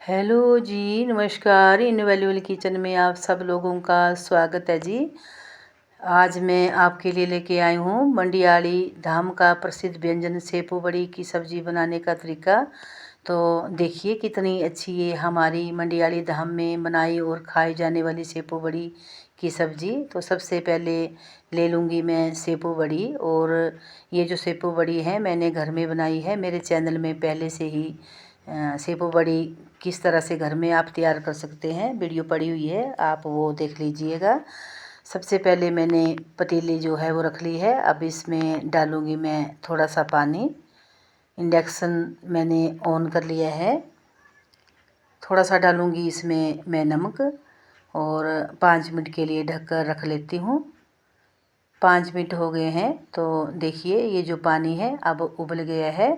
Hello जी, नमस्कार। Invaluable kitchen में आप सब लोगों का स्वागत है जी। आज मैं आपके लिए लेके आई हूँ मंडियाली धाम का प्रसिद्ध व्यंजन सेपू बड़ी की सब्ज़ी बनाने का तरीका। तो देखिए कितनी अच्छी ये हमारी मंडियाली धाम में बनाई और खाई जाने वाली सेपू बड़ी की सब्ज़ी। तो सबसे पहले ले लूँगी मैं सेपू बड़ी, और ये जो सेपू बड़ी है मैंने घर में बनाई है। मेरे चैनल में पहले से ही सेपू बड़ी किस तरह से घर में आप तैयार कर सकते हैं वीडियो पड़ी हुई है, आप वो देख लीजिएगा। सबसे पहले मैंने पतीली जो है वो रख ली है। अब इसमें डालूँगी मैं थोड़ा सा पानी। इंडक्शन मैंने ऑन कर लिया है। थोड़ा सा डालूँगी इसमें मैं नमक, और 5 मिनट के लिए ढक कर रख लेती हूँ। 5 मिनट हो गए हैं। तो देखिए ये जो पानी है अब उबल गया है।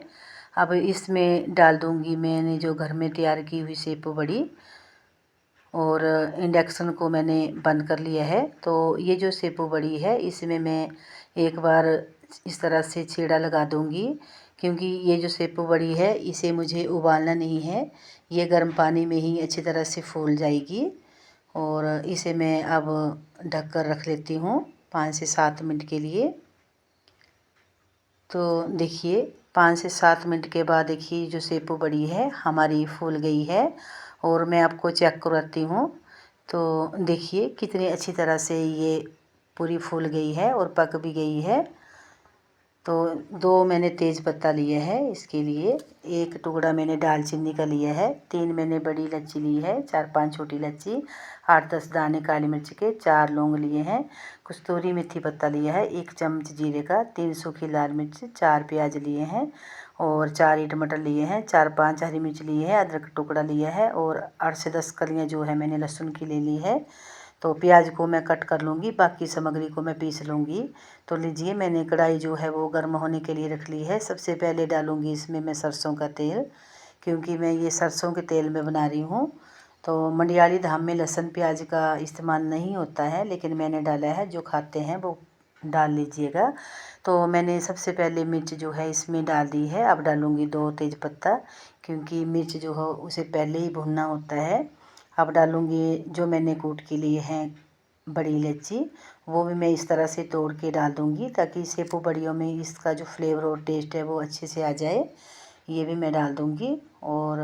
अब इसमें डाल दूँगी मैंने जो घर में तैयार की हुई सेपू बड़ी, और इंडक्शन को मैंने बंद कर लिया है। तो ये जो सेपू बड़ी है इसमें मैं एक बार इस तरह से छेड़ा लगा दूँगी, क्योंकि ये जो सेपू बड़ी है इसे मुझे उबालना नहीं है, ये गर्म पानी में ही अच्छी तरह से फूल जाएगी। और इसे मैं अब ढक कर रख लेती हूँ 5 से 7 मिनट के लिए। तो देखिए 5 से 7 मिनट के बाद देखिए जो सेपू बड़ी है हमारी फूल गई है, और मैं आपको चेक करवाती हूँ। तो देखिए कितनी अच्छी तरह से ये पूरी फूल गई है और पक भी गई है। तो 2 मैंने तेज़ पत्ता लिए है इसके लिए, 1 टुकड़ा मैंने दालचीनी का लिया है, 3 मैंने बड़ी इलायची ली है, 4-5 छोटी इलायची, 8-10 दाने काली मिर्च के, 4 लौंग लिए हैं, कस्तूरी मेथी पत्ता लिया है, 1 चम्मच जीरे का, 3 सूखी लाल मिर्च, 4 प्याज लिए हैं, और 4 ही टमाटर लिए हैं, 4-5 हरी मिर्च लिए है, अदरक का टुकड़ा लिया है, और 8 से 10 कलियाँ जो है मैंने लहसुन की ले ली है। तो प्याज को मैं कट कर लूँगी, बाकी सामग्री को मैं पीस लूँगी। तो लीजिए मैंने कढ़ाई जो है वो गर्म होने के लिए रख ली है। सबसे पहले डालूँगी इसमें मैं सरसों का तेल, क्योंकि मैं ये सरसों के तेल में बना रही हूँ। तो मंडियाली धाम में लहसुन प्याज का इस्तेमाल नहीं होता है, लेकिन मैंने डाला है, जो खाते हैं वो डाल लीजिएगा। तो मैंने सबसे पहले मिर्च जो है इसमें डाल दी है। अब डालूँगी 2 तेज़पत्ता, क्योंकि मिर्च जो है उसे पहले ही भुनना होता है। अब डालूँगी जो मैंने कूट के लिए हैं बड़ी इलायची, वो भी मैं इस तरह से तोड़ के डाल दूँगी, ताकि सेपू बड़ियों में इसका जो फ्लेवर और टेस्ट है वो अच्छे से आ जाए। ये भी मैं डाल दूँगी। और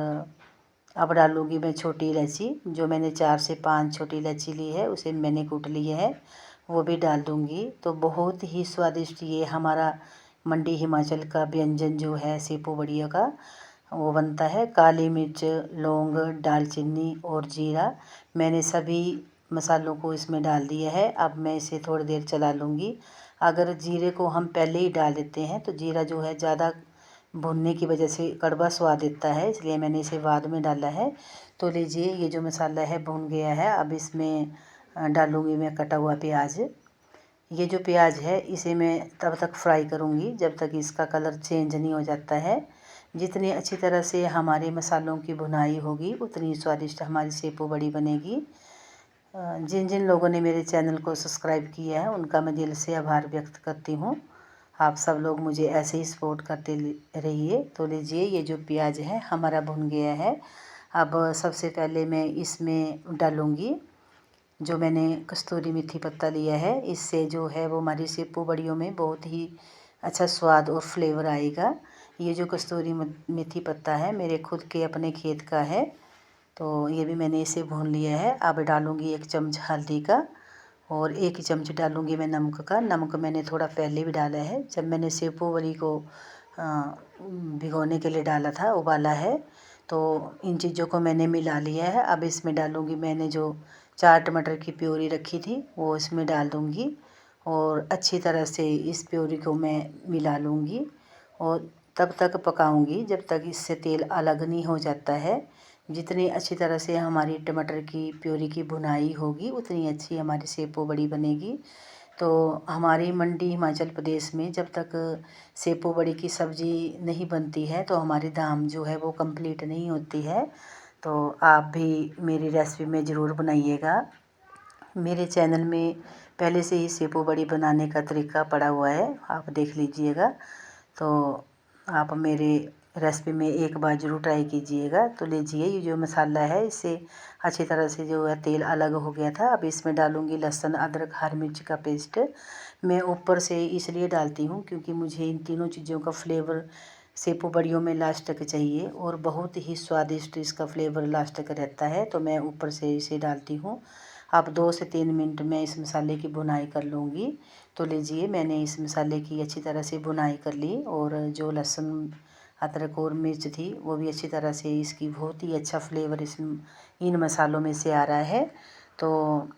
अब डालूँगी मैं छोटी इलायची, जो मैंने 4 से 5 छोटी इलायची ली है उसे मैंने कूट लिया है, वो भी डाल दूँगी। तो बहुत ही स्वादिष्ट ये हमारा मंडी हिमाचल का व्यंजन जो है सेपू बड़ियों का वो बनता है। काली मिर्च, लौंग, दालचीनी और जीरा, मैंने सभी मसालों को इसमें डाल दिया है। अब मैं इसे थोड़ी देर चला लूँगी। अगर जीरे को हम पहले ही डाल देते हैं तो जीरा जो है ज़्यादा भुनने की वजह से कड़वा स्वाद देता है, इसलिए मैंने इसे बाद में डाला है। तो लीजिए ये जो मसाला है भुन गया है। अब इसमें डालूँगी मैं कटा हुआ प्याज। ये जो प्याज है इसे मैं तब तक फ्राई करूँगी जब तक इसका कलर चेंज नहीं हो जाता है। जितनी अच्छी तरह से हमारे मसालों की भुनाई होगी उतनी स्वादिष्ट हमारी सेपू बड़ी बनेगी। जिन जिन लोगों ने मेरे चैनल को सब्सक्राइब किया है उनका मैं दिल से आभार व्यक्त करती हूँ। आप सब लोग मुझे ऐसे ही सपोर्ट करते रहिए। तो लीजिए ये जो प्याज है हमारा भुन गया है। अब सबसे पहले मैं इसमें डालूँगी जो मैंने कस्तूरी मेथी पत्ता लिया है। इससे जो है वो हमारी सेपू बड़ियों में बहुत ही अच्छा स्वाद और फ्लेवर आएगा। ये जो कस्तूरी मेथी पत्ता है मेरे खुद के अपने खेत का है, तो ये भी मैंने इसे भून लिया है। अब डालूँगी 1 चम्मच हल्दी का, और 1 चम्मच डालूँगी मैं नमक का। नमक मैंने थोड़ा पहले भी डाला है, जब मैंने सेपू बड़ी को भिगोने के लिए डाला था, उबाला है। तो इन चीज़ों को मैंने मिला लिया है। अब इसमें डालूँगी मैंने जो 4 टमाटर की प्यूरी रखी थी वो इसमें डाल दूँगी, और अच्छी तरह से इस प्यूरी को मैं मिला लूँगी, और तब तक पकाऊँगी जब तक इससे तेल अलग नहीं हो जाता है। जितनी अच्छी तरह से हमारी टमाटर की प्यूरी की भुनाई होगी उतनी अच्छी हमारी सेपू बड़ी बनेगी। तो हमारी मंडी हिमाचल प्रदेश में जब तक सेपू बड़ी की सब्ज़ी नहीं बनती है तो हमारी धाम जो है वो कंप्लीट नहीं होती है। तो आप भी मेरी रेसिपी में ज़रूर बनाइएगा। मेरे चैनल में पहले से ही सेपू बड़ी बनाने का तरीका पड़ा हुआ है, आप देख लीजिएगा। तो आप मेरे रेसिपी में एक बार ज़रूर ट्राई कीजिएगा। तो लीजिए ये जो मसाला है इससे अच्छी तरह से जो है तेल अलग हो गया था। अब इसमें डालूँगी लहसुन, अदरक, हरी मिर्च का पेस्ट। मैं ऊपर से इसलिए डालती हूँ क्योंकि मुझे इन तीनों चीज़ों का फ्लेवर सेपू बड़ियों में लास्ट तक चाहिए और बहुत ही स्वादिष्ट इसका फ्लेवर लास्ट तक रहता है, तो मैं ऊपर से इसे डालती हूँ। अब 2 से 3 मिनट में इस मसाले की भुनाई कर लूँगी। तो लीजिए मैंने इस मसाले की अच्छी तरह से भुनाई कर ली और जो लहसुन, अदरक और मिर्च थी वो भी अच्छी तरह से, इसकी बहुत ही अच्छा फ्लेवर इन मसालों में से आ रहा है। तो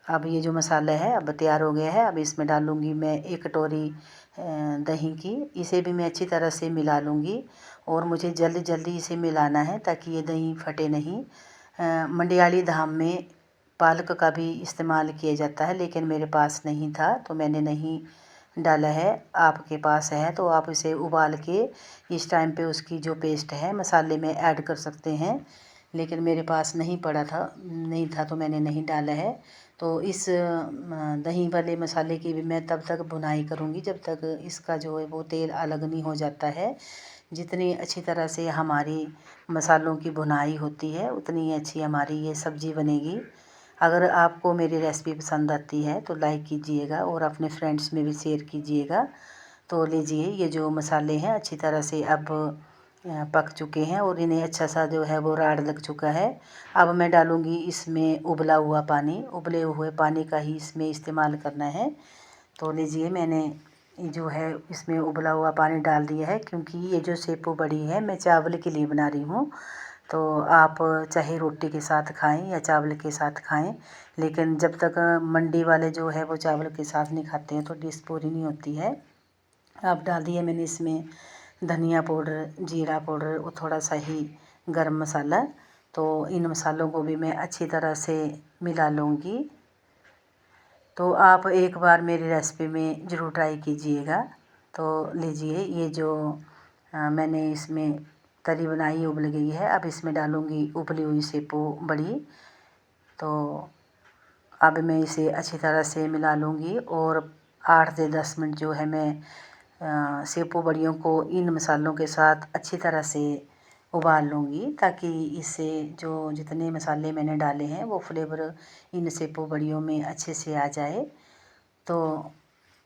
अब ये जो मसाला है अब तैयार हो गया है। अब इसमें डालूँगी मैं 1 कटोरी दही की। इसे भी मैं अच्छी तरह से मिला लूँगी और मुझे जल्दी जल्दी इसे मिलाना है ताकि ये दही फटे नहीं। मंडियाली धाम में पालक का भी इस्तेमाल किया जाता है, लेकिन मेरे पास नहीं था तो मैंने नहीं डाला है। आपके पास है तो आप इसे उबाल के इस टाइम पे उसकी जो पेस्ट है मसाले में ऐड कर सकते हैं, लेकिन मेरे पास नहीं था तो मैंने नहीं डाला है। तो इस दही वाले मसाले की भी मैं तब तक भुनाई करूँगी जब तक इसका जो है वो तेल अलग नहीं हो जाता है। जितनी अच्छी तरह से हमारी मसालों की भुनाई होती है उतनी अच्छी हमारी ये सब्ज़ी बनेगी। अगर आपको मेरी रेसिपी पसंद आती है तो लाइक कीजिएगा और अपने फ्रेंड्स में भी शेयर कीजिएगा। तो लीजिए ये जो मसाले हैं अच्छी तरह से अब पक चुके हैं और इन्हें अच्छा सा जो है वो राड़ लग चुका है। अब मैं डालूँगी इसमें उबला हुआ पानी। उबले हुए पानी का ही इसमें इस्तेमाल करना है। तो लीजिए मैंने जो है इसमें उबला हुआ पानी डाल दिया है क्योंकि ये जो सेपू बड़ी है मैं चावल के लिए बना रही हूँ। तो आप चाहे रोटी के साथ खाएं या चावल के साथ खाएं, लेकिन जब तक मंडी वाले जो है वो चावल के साथ नहीं खाते हैं तो डिश पूरी नहीं होती है। अब डाल दिया मैंने इसमें धनिया पाउडर, जीरा पाउडर और थोड़ा सा ही गरम मसाला। तो इन मसालों को भी मैं अच्छी तरह से मिला लूँगी। तो आप एक बार मेरी रेसिपी में ज़रूर ट्राई कीजिएगा। तो लीजिए ये जो मैंने इसमें तरी बनाई उबल गई है। अब इसमें डालूँगी उबली हुई सेपू बड़ी। तो अब मैं इसे अच्छी तरह से मिला लूँगी और 8 से 10 मिनट जो है मैं सेपू बड़ियों को इन मसालों के साथ अच्छी तरह से उबाल लूँगी ताकि इससे जो जितने मसाले मैंने डाले हैं वो फ्लेवर इन सेपू बड़ियों में अच्छे से आ जाए। तो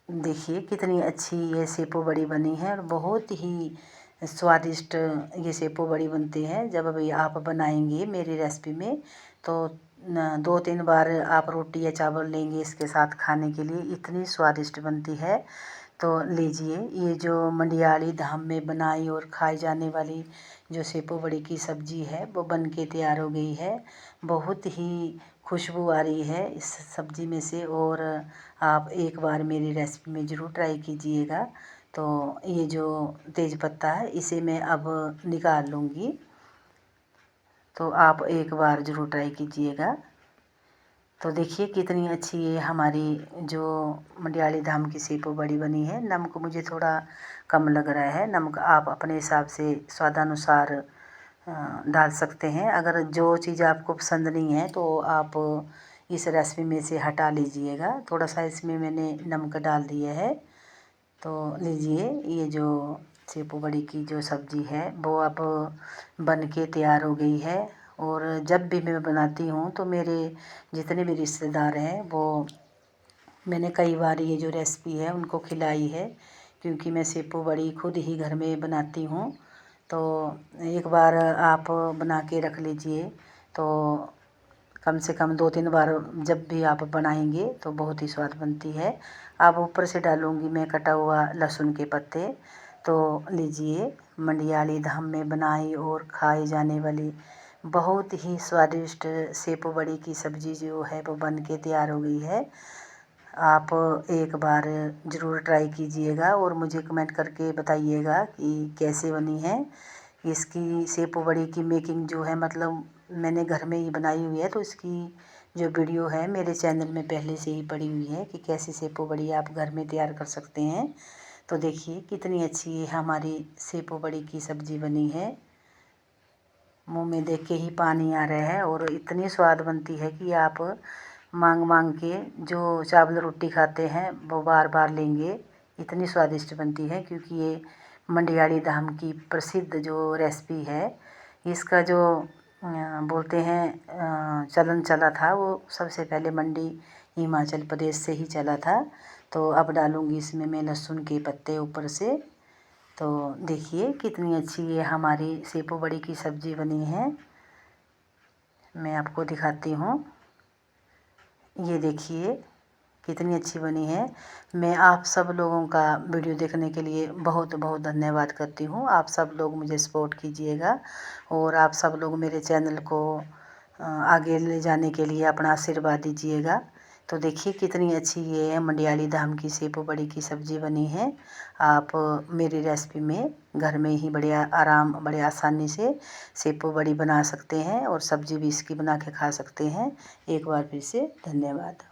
देखिए कितनी अच्छी ये सेपू बड़ी बनी है और बहुत ही स्वादिष्ट ये सेपू बड़ी बनती है। जब अभी आप बनाएंगे मेरी रेसिपी में तो 2-3 बार आप रोटी या चावल लेंगे इसके साथ खाने के लिए, इतनी स्वादिष्ट बनती है। तो लीजिए ये जो मंडियाली धाम में बनाई और खाई जाने वाली जो सेपू बड़ी की सब्ज़ी है वो बन के तैयार हो गई है। बहुत ही खुशबू आ रही है इस सब्ज़ी में से और आप एक बार मेरी रेसिपी में ज़रूर ट्राई कीजिएगा। तो ये जो तेज पत्ता है इसे मैं अब निकाल लूँगी। तो आप एक बार ज़रूर ट्राई कीजिएगा। तो देखिए कितनी अच्छी ये हमारी जो मंडियाली धाम की सेपू बड़ी बनी है। नमक मुझे थोड़ा कम लग रहा है। नमक आप अपने हिसाब से स्वादानुसार डाल सकते हैं। अगर जो चीज़ आपको पसंद नहीं है तो आप इस रेसिपी में से हटा लीजिएगा। थोड़ा सा इसमें मैंने नमक डाल दिया है। तो लीजिए ये जो सेपू बड़ी की जो सब्ज़ी है वो अब बन के तैयार हो गई है। और जब भी मैं बनाती हूँ तो मेरे जितने भी रिश्तेदार हैं वो मैंने कई बार ये जो रेसिपी है उनको खिलाई है क्योंकि मैं सेपू बड़ी खुद ही घर में बनाती हूँ। तो एक बार आप बना के रख लीजिए तो कम से कम 2-3 बार जब भी आप बनाएंगे तो बहुत ही स्वाद बनती है। अब ऊपर से डालूँगी मैं कटा हुआ लहसुन के पत्ते। तो लीजिए मंडियाली धाम में बनाई और खाई जाने वाली बहुत ही स्वादिष्ट सेपू बड़ी की सब्ज़ी जो है वो बन के तैयार हो गई है। आप एक बार ज़रूर ट्राई कीजिएगा और मुझे कमेंट करके बताइएगा कि कैसे बनी है। इसकी सेपू बड़ी की मेकिंग जो है मतलब मैंने घर में ही बनाई हुई है, तो इसकी जो वीडियो है मेरे चैनल में पहले से ही पड़ी हुई है कि कैसे सेपू बड़ी आप घर में तैयार कर सकते हैं। तो देखिए कितनी अच्छी हमारी सेपू बड़ी की सब्ज़ी बनी है। मुंह में देख के ही पानी आ रहा है और इतनी स्वाद बनती है कि आप मांग मांग के जो चावल रोटी खाते हैं वो बार बार लेंगे। इतनी स्वादिष्ट बनती है क्योंकि ये मंडियाली धाम की प्रसिद्ध जो रेसिपी है, इसका जो बोलते हैं चलन चला था, वो सबसे पहले मंडी हिमाचल प्रदेश से ही चला था। तो अब डालूँगी इसमें मैं लहसुन के पत्ते ऊपर से। तो देखिए कितनी अच्छी ये हमारी सेपू बड़ी की सब्ज़ी बनी है। मैं आपको दिखाती हूँ, ये देखिए कितनी अच्छी बनी है। मैं आप सब लोगों का वीडियो देखने के लिए बहुत बहुत धन्यवाद करती हूँ। आप सब लोग मुझे सपोर्ट कीजिएगा और आप सब लोग मेरे चैनल को आगे ले जाने के लिए अपना आशीर्वाद दीजिएगा। तो देखिए कितनी अच्छी ये मंडियाली धाम की सेपू बड़ी की सब्ज़ी बनी है। आप मेरी रेसिपी में घर में ही बड़े आसानी से सेपू बड़ी बना सकते हैं और सब्ज़ी भी इसकी बना के खा सकते हैं। एक बार फिर से धन्यवाद।